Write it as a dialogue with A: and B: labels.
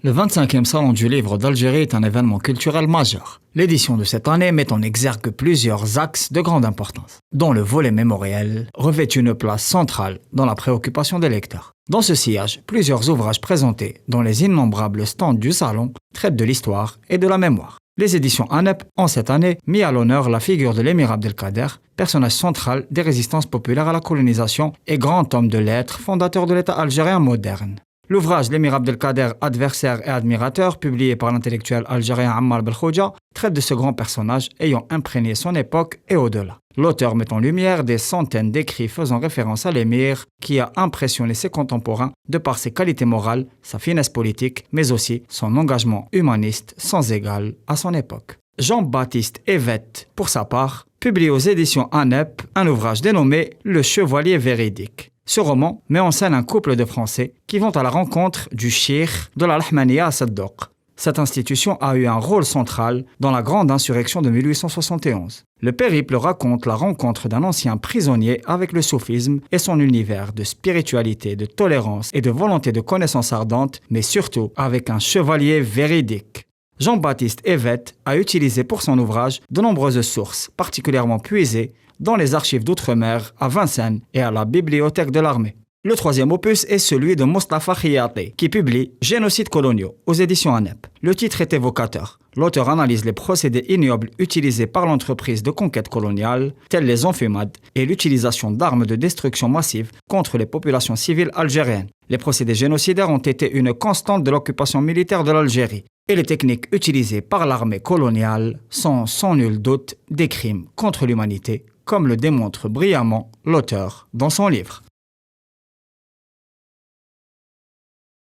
A: Le 25e Salon du Livre d'Algérie est un événement culturel majeur. L'édition de cette année met en exergue plusieurs axes de grande importance, dont le volet mémoriel revêt une place centrale dans la préoccupation des lecteurs. Dans ce sillage, plusieurs ouvrages présentés dans les innombrables stands du salon traitent de l'histoire et de la mémoire. Les éditions ANEP ont cette année mis à l'honneur la figure de l'émir Abdelkader, personnage central des résistances populaires à la colonisation et grand homme de lettres, fondateur de l'État algérien moderne. L'ouvrage L'émir Abdelkader, adversaire et admirateur, publié par l'intellectuel algérien Ammar Belkhodja, traite de ce grand personnage ayant imprégné son époque et au-delà. L'auteur met en lumière des centaines d'écrits faisant référence à l'émir qui a impressionné ses contemporains de par ses qualités morales, sa finesse politique, mais aussi son engagement humaniste sans égal à son époque. Jean-Baptiste Evette, pour sa part, publie aux éditions ANEP un ouvrage dénommé Le Chevalier véridique. Ce roman met en scène un couple de Français qui vont à la rencontre du cheikh de la Rahmaniya à Saddoq. Cette institution a eu un rôle central dans la grande insurrection de 1871. Le périple raconte la rencontre d'un ancien prisonnier avec le soufisme et son univers de spiritualité, de tolérance et de volonté de connaissance ardente, mais surtout avec un chevalier véridique. Jean-Baptiste Evette a utilisé pour son ouvrage de nombreuses sources, particulièrement puisées dans les archives d'outre-mer à Vincennes et à la Bibliothèque de l'armée. Le troisième opus est celui de Mostafa Khiyati, qui publie Génocides coloniaux aux éditions ANEP. Le titre est évocateur. L'auteur analyse les procédés ignobles utilisés par l'entreprise de conquête coloniale, tels les enfumades et l'utilisation d'armes de destruction massive contre les populations civiles algériennes. Les procédés génocidaires ont été une constante de l'occupation militaire de l'Algérie. Et les techniques utilisées par l'armée coloniale sont sans nul doute des crimes contre l'humanité, comme le démontre brillamment l'auteur dans son livre.